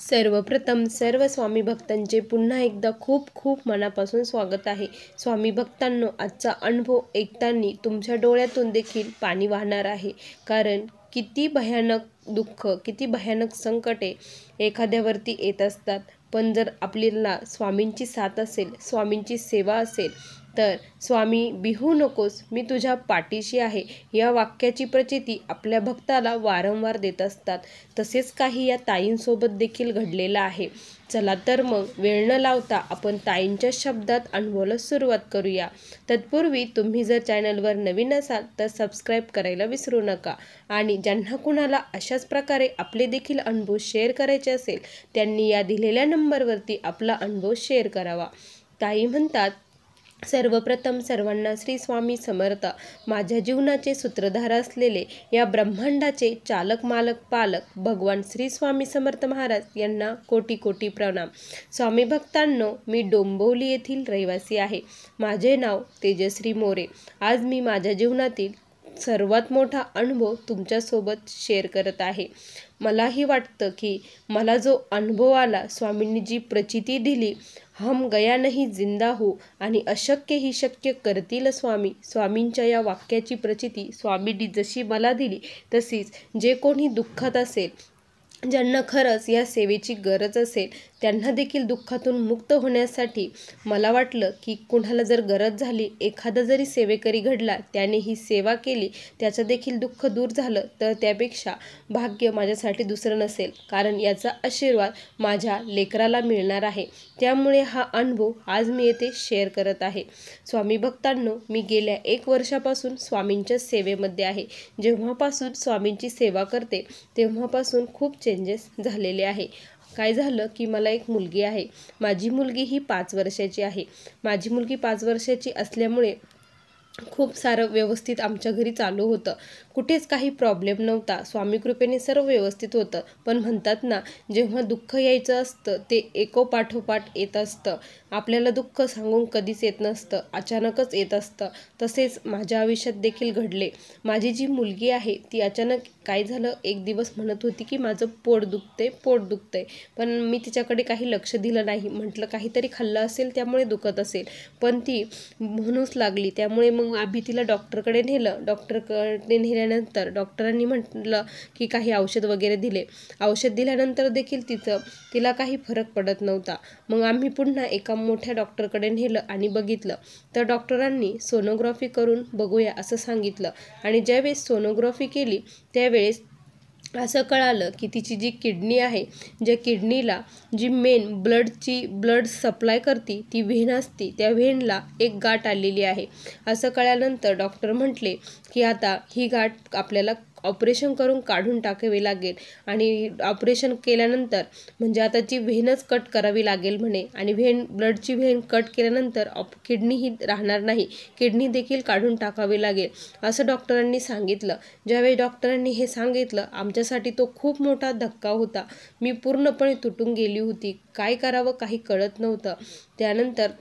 सर्वप्रथम सर्व स्वामी भक्तांचे पुन्हा एकदा खूप खूप मनापासून स्वागत आहे। स्वामी भक्तांनो, आजचा अनुभव ऐकताना तुमच्या डोळ्यातून देखील पाणी वाहणार आहे। कारण किती भयानक दुःख, किती भयानक संकटे एखाद्यावरती येत असतात, पण जर आपल्याला स्वामींची साथ असेल, स्वामींची सेवा असेल तर स्वामी भिवू नकोस, मी तुझ्या पाठीशी आहे या वाक्याची प्रचिती आपल्या भक्ताला वारंवार देत असतात। तसेच काही या ताईंसोबत देखील घडलेलं आहे। चला तर मग वेळ न लावता आपण ताईंच्या शब्दात अनुभवाला सुरुवात करूया। तत्पूर्वी तुम्ही जर चॅनलवर नवीन असाल तर सबस्क्राईब करायला विसरू नका आणि ज्यांना कुणाला अशाच प्रकारे आपले देखील अनुभव शेअर करायचे असेल त्यांनी या दिलेल्या नंबरवरती आपला अनुभव शेअर करावा। ताई म्हणतात, सर्वप्रथम सर्वांना श्री स्वामी समर्थ। माझ्या जीवनाचे सूत्रधार असलेले या ब्रह्मांडाचे चालक मालक पालक भगवान श्री स्वामी समर्थ महाराज यांना कोटी कोटी प्रणाम। स्वामी भक्तांनो, मी डोंबिवली येथील रहिवासी आहे। माझे नाव तेजश्री मोरे। आज मी माझ्या जीवनातील सर्वात मोठा अनुभव तुमच्यासोबत शेअर करत आहे। मलाही वाटतं की मला जो अनुभव आला, स्वामींनी जी प्रचिती दिली, हम गया नहीं जिंदा हो आणि अशक्य ही शक्य करतील स्वामी, स्वामींच्या या वाक्याची प्रचिती स्वामींनी जशी मला दिली तशीच जे कोणी दुःखात असेल, ज्यांना खरंच या सेवेची गरज असेल त्यांना देखील दुःखातून मुक्त होण्यासाठी मला वाटलं की कुणाला जर गरज झाली, एखादा जरी सेवेकरी घडला, त्याने ही सेवा केली, त्याचं देखील दुःख दूर झालं तर त्यापेक्षा भाग्य माझ्यासाठी दुसरं नसेल। कारण याचा आशीर्वाद माझ्या लेकराला मिळणार आहे। त्यामुळे हा अनुभव आज मी येथे शेअर करत आहे। स्वामी भक्तांनो, मी गेल्या 1 वर्षापासून स्वामींच्या सेवेमध्ये आहे। जेव्हापासून स्वामींची सेवा करते तेव्हापासून खूप चेंजेस झालेले आहे। काय झालं की मला एक मुलगी आहे। माझी मुलगी ही 5 वर्षाची आहे। माझी मुलगी 5 वर्षाची असल्यामुळे खूप सारं व्यवस्थित आमच्या घरी चालू होतं, कुठेच काही प्रॉब्लेम नव्हता। स्वामी कृपेने सर्व व्यवस्थित होतं। पण म्हणतात ना, जेव्हा दुःख यायचं असतं ते एकोपाठोपाठ येत असतं। आपल्याला दुःख सांगून कधीच येत नसतं, अचानकच येत असतं। तसेच माझ्या आयुष्यात देखील घडले। माझी जी मुलगी आहे ती अचानक काय झालं, एक दिवस म्हणत होती की माझं पोट दुखतंय। पण मी तिच्याकडे काही लक्ष दिलं नाही। म्हटलं काहीतरी खाल्लं असेल त्यामुळे दुखत असेल, पण ती म्हणूच लागली। त्यामुळे मग आम्ही तिला डॉक्टरकडे नेलं। डॉक्टरकडे नेल्यानंतर डॉक्टरांनी म्हटलं की काही औषध वगैरे दिले। औषध दिल्यानंतर देखील तिला काही फरक पडत नव्हता। मग आम्ही पुन्हा एका मोठ्या डॉक्टरकडे नेलं आणि बघितलं तर डॉक्टरांनी सोनोग्राफी करून बघूया असं सांगितलं। आणि ज्यावेळेस सोनोग्राफी केली त्यावेळेस असं कळालं की तिची जी किडनी आहे, ज्या किडनीला जी मेन ब्लड सप्लाय करते ती व्हेन असते, त्या व्हेनला एक गाठ आलेली आहे। असं कळल्यानंतर डॉक्टर म्हटले की आता ही गाठ आपल्याला ऑपरेशन करून काढून टाकावी लागेल आणि ऑपरेशन केल्यानंतर म्हणजे आता ती व्हेनच कट करावी लागेल म्हणे। आणि ब्लडची व्हेन कट केल्यानंतर किडनी ही राहणार नाही, किडनी देखील काढून टाकावी लागेल असं डॉक्टरांनी सांगितलं। ज्यावेळी डॉक्टरांनी हे सांगितलं आमच्यासाठी तो खूप मोठा धक्का होता। मी पूर्णपणे तुटून गेली होती, काय करावं काही कळत नव्हतं। त्यानंतर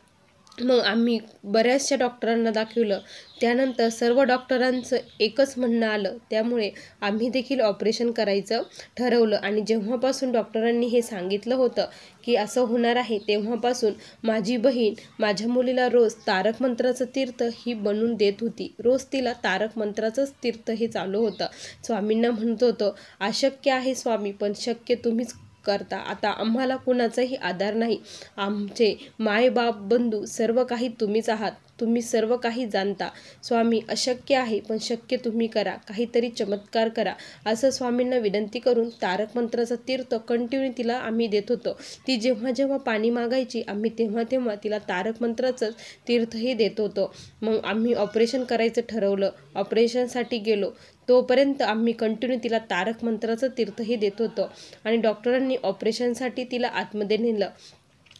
मग आम्ही बऱ्याचशा डॉक्टरांना दाखवलं। त्यानंतर सर्व डॉक्टरांचं एकच म्हणणं आलं, त्यामुळे आम्ही देखील ऑपरेशन करायचं ठरवलं। आणि जेव्हापासून डॉक्टरांनी हे सांगितलं होतं की असं होणार आहे तेव्हापासून माझी बहीण माझ्या मुलीला रोज तारक मंत्राचं तीर्थ ही बनवून देत होती। रोज तिला तारक मंत्राचंच तीर्थ हे चालू होतं। स्वामींना म्हणत होतं, अशक्य आहे स्वामी पण शक्य तुम्हीच करता। आता आम्हाला कुणाचाही आधार नाही, आमचे माय बाप बंधू सर्व काही तुम्हीच आहात, तुम्ही सर्व काही जाणता। स्वामी अशक्य आहे पण शक्य तुम्ही करा, काहीतरी चमत्कार करा असं स्वामींना विनंती करून तारक मंत्राचं तीर्थ कंटिन्यू तिला आम्ही देत होतो। ती जेव्हा जेव्हा पाणी मागायची आम्ही तेव्हा तेव्हा तिला तारक मंत्राचंच तीर्थही देत होतो। मग आम्ही ऑपरेशन करायचं ठरवलं, ऑपरेशनसाठी गेलो, तोपर्यंत आम्ही कंटिन्यू तिला तारक मंत्राचं तीर्थही देत होतो। आणि डॉक्टरांनी ऑपरेशनसाठी तिला आतमध्ये नेलं।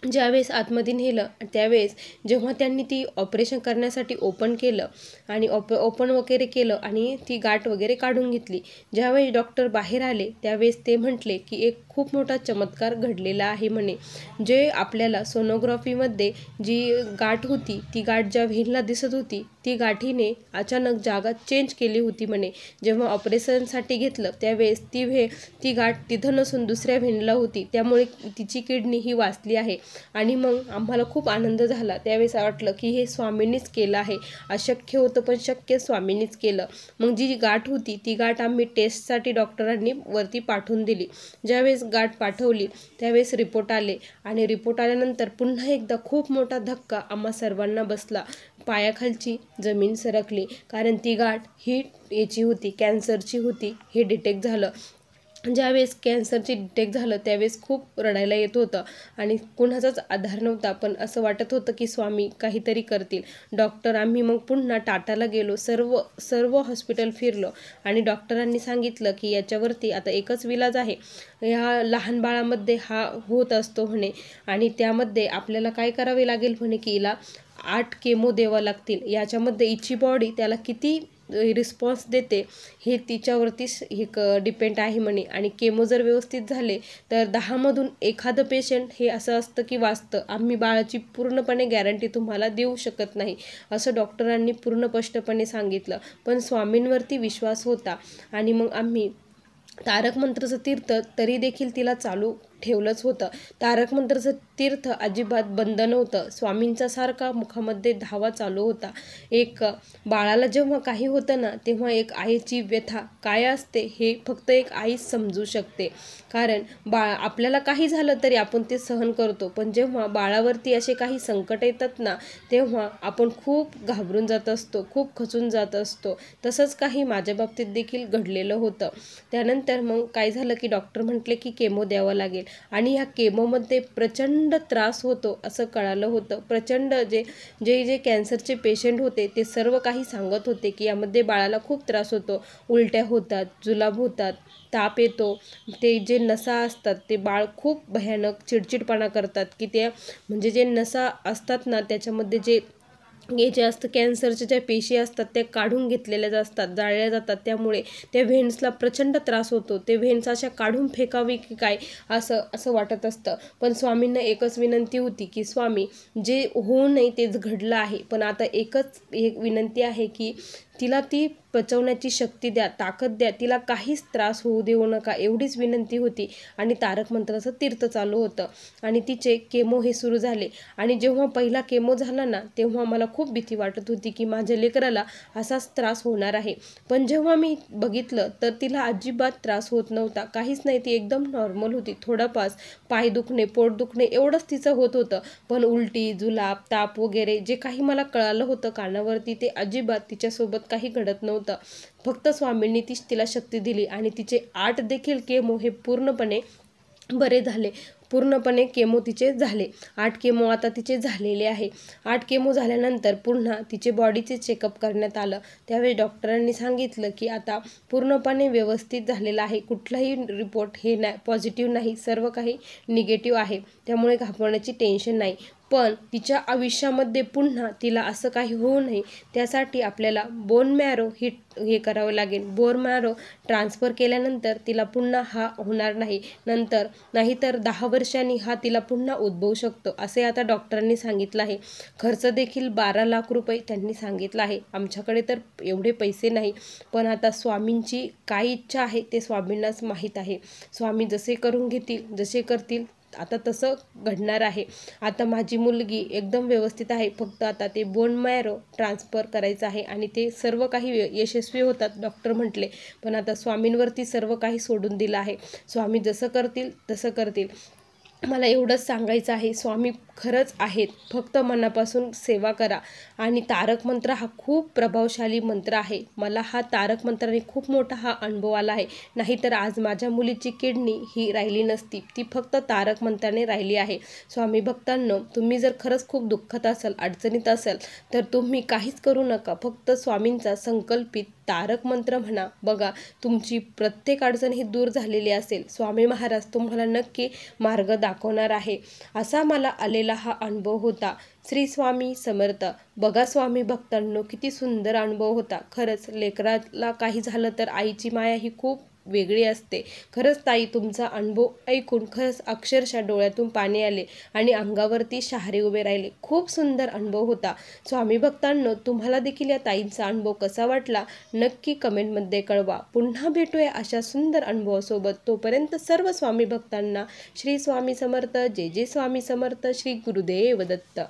ज्यावेळेस आतमध्ये नेलं त्यावेळेस जेव्हा त्यांनी ती ऑपरेशन करण्यासाठी ओपन केलं आणि ओपन वगैरे केलं आणि ती गाठ वगैरे काढून घेतली, ज्यावेळेस डॉक्टर बाहेर आले त्यावेळेस ते म्हटले की एक खूप मोठा चमत्कार घडलेला आहे म्हणे। जे आपल्याला सोनोग्राफीमध्ये जी गाठ होती, ती गाठ ज्या व्हेनला दिसत होती ती गाठीने अचानक जागा चेंज केली होती म्हणे. जेव्हा ऑपरेशनसाठी घेतलं त्यावेळेस ती गाठ तिथं नसून दुसऱ्या व्हेनला होती, त्यामुळे तिची किडनी ही वाचली आहे. आणि मग आम्हाला खूप आनंद झाला. त्यावेळेस वाटलं की हे स्वामींनीच केलं आहे, अशक्य होतं पण शक्य स्वामींनीच केलं. मग जी गाठ होती ती गाठ आम्ही टेस्टसाठी डॉक्टरांनी वरती पाठवून दिली. ज्यावेळेस गाठ पाठवली त्यावेळेस रिपोर्ट आले आणि रिपोर्ट आल्यानंतर पुन्हा एकदा खूप मोठा धक्का आम्हा सर्वांना बसला. पायाखालची जमीन सरकली, कारण ती गाठ ही याची होती, कॅन्सरची होती हे डिटेक्ट झालं. ज्यावेळेस कॅन्सरची डिटेक्ट झालं त्यावेळेस खूप रडायला येत होतं आणि कुणाचाच आधार नव्हता, पण असं वाटत होतं की स्वामी काहीतरी करतील. आम्ही मग पुन्हा टाटाला गेलो, सर्व हॉस्पिटल फिरलो आणि डॉक्टरांनी सांगितलं की याच्यावरती आता एकच विलाज आहे. ह्या लहान बाळामध्ये हा होत असतो म्हणे आणि त्यामध्ये आपल्याला काय करावे लागेल म्हणे की हिला 8 केमो द्यावं लागतील. याच्यामध्ये हिची बॉडी त्याला किती रिस्पॉन्स देते हे तिच्यावरतीच हे डिपेंड आहे म्हणे. आणि केमो जर व्यवस्थित झाले तर 10मधून एखादं पेशंट हे असं असतं की वाचतं. आम्ही बाळाची पूर्णपणे गॅरंटी तुम्हाला देऊ शकत नाही असं डॉक्टरांनी पूर्ण स्पष्टपणे सांगितलं. पण स्वामींवरती विश्वास होता आणि मग आम्ही तारक मंत्राचं तीर्थ तरी देखील तिला चालू ठेवलंच होतं. तारक मंत्राचं तीर्थ अजिबात बंद नव्हतं. स्वामींचा सारखा मुखामध्ये धावा चालू होता. एक बाळाला जेव्हा काही होतं ना तेव्हा एक आईची व्यथा काय असते हे फक्त एक आईच समजू शकते. कारण आपल्याला काही झालं तरी आपण ते सहन करतो, पण जेव्हा बाळावरती असे काही संकट येतात ना तेव्हा आपण खूप घाबरून जात असतो, खूप खचून जात असतो. तसंच काही माझ्या बाबतीत देखील घडलेलं होतं. त्यानंतर मग काय झालं की डॉक्टर म्हटले की केमो द्यावं लागेल आणि ह्या केमोमध्ये प्रचंड त्रास होतो असं कळालं होतं. प्रचंड जे कॅन्सरचे पेशंट होते ते सर्व काही सांगत होते की यामध्ये बाळाला खूप त्रास होतो, उलट्या होतात, जुलाब होतात, ताप येतो. ते जे नसा असतात ते बाळ खूप भयानक चिडचिडपणा करतात की ते म्हणजे जे नसा असतात ना त्याच्यामध्ये जे असतं कॅन्सरच्या ज्या पेशी असतात त्या काढून घेतलेल्या असतात, जाळल्या जातात, त्यामुळे त्या व्हेन्सला प्रचंड त्रास होतो. ते व्हेन्स अशा काढून फेकावी की काय असं वाटत असतं. पण स्वामींना एकच विनंती होती की स्वामी जे होऊ नये तेच घडलं आहे, पण आता एक विनंती आहे की तिला ती पचवण्याची शक्ती द्या, ताकद द्या, तिला काहीच त्रास होऊ देऊ नका, एवढीच विनंती होती. आणि तारक मंत्राचं तीर्थ चालू होतं आणि तिचे केमो हे सुरू झाले. आणि जेव्हा पहिला केमो झाला ना तेव्हा मला खूप भीती वाटत होती की माझ्या लेकराला असाच त्रास होणार आहे. पण जेव्हा मी बघितलं तर तिला अजिबात त्रास होत नव्हता, काहीच नाही, ती एकदम नॉर्मल होती. थोडाफार पाय दुखणे, पोट दुखणे एवढंच तिचं होत होतं, पण उलटी, जुलाब, ताप वगैरे जे काही मला कळालं होतं कानावरती ते अजिबात तिच्यासोबत काही घडत नव्हतं. फक्त स्वामींनी तिला शक्ती दिली आणि तिचे 8 देखील केमो हे पूर्णपणे बरे झाले. पूर्णपणे केमो तिचे झाले. 8 केमो आता तिचे झालेले आहे. 8 केमो झाल्यानंतर पुन्हा तिचे बॉडीचे चेकअप करण्यात आलं. त्यावेळी डॉक्टरांनी सांगितलं की आता पूर्णपणे व्यवस्थित झालेलं आहे, कुठलाही रिपोर्ट हे नाही पॉझिटिव्ह नाही, सर्व काही निगेटिव्ह आहे, त्यामुळे घाबरण्याची टेन्शन नाही. पण तिच्या आयुष्यामध्ये पुन्हा तिला असं काही होऊ नये त्यासाठी आपल्याला बोन मॅरो हे करावं लागेल. बोन मॅरो ट्रान्सफर केल्यानंतर तिला पुन्हा हा होणार नाही, नाहीतर 10 वर्षांनी हा तिला पुन्हा उद्भवू शकतो असे आता डॉक्टरांनी सांगितलं आहे. खर्च देखील 12 लाख रुपये त्यांनी सांगितलं आहे. आमच्याकडे तर एवढे पैसे नाही, पण आता स्वामींची काय इच्छा आहे ते स्वामींनाच माहीत आहे. स्वामी जसे करून घेतील, जसे करतील आता तसं घडणार आहे. आता माझी मुलगी एकदम व्यवस्थित आहे, फक्त आता ते बोन मॅरो ट्रान्सफर करायचं आहे आणि ते सर्व काही यशस्वी होतात डॉक्टर म्हटले. पण आता स्वामींवरती सर्व काही सोडून दिलं आहे. स्वामी जसं करतील तसं करतील. मला एवढंच सांगायचं आहे, स्वामी खरंच आहेत, फक्त मनापासून सेवा करा. आणि तारक मंत्र हा खूप प्रभावशाली मंत्र आहे. मला हा तारक मंत्राने खूप मोठा हा अनुभव आला आहे. नाहीतर आज माझ्या मुलीची किडनी ही राहिली नसती, ती फक्त तारक मंत्राने राहिली आहे. स्वामी भक्तांनो, तुम्ही जर खरंच खूप दुःखात असाल, अडचणीत असाल तर तुम्ही काहीच करू नका, फक्त स्वामींचा संकल्पित तारक मंत्र म्हणा. बघा तुमची प्रत्येक अडचण ही दूर झालेली असेल. स्वामी महाराज तुम्हाला नक्की मार्ग दाखवणार आहे. असा मला आलेला हा अनुभव होता. श्री स्वामी समर्थ. बघा स्वामी भक्तांनो, किती सुंदर अनुभव होता. खरंच लेकराला काही झालं तर आईची माया ही खूप वेगळी असते. खरंच ताई, तुमचा अनुभव ऐकून खरंच अक्षरशः डोळ्यातून पाणी आले आणि अंगावरती शहारे उभे राहिले. खूप सुंदर अनुभव होता. स्वामी भक्तांनो, तुम्हाला देखील या ताईंचा अनुभव कसा वाटला नक्की कमेंटमध्ये कळवा. पुन्हा भेटूया अशा सुंदर अनुभवासोबत. तोपर्यंत सर्व स्वामी भक्तांना श्री स्वामी समर्थ. जय जय स्वामी समर्थ. श्री गुरुदेव दत्त.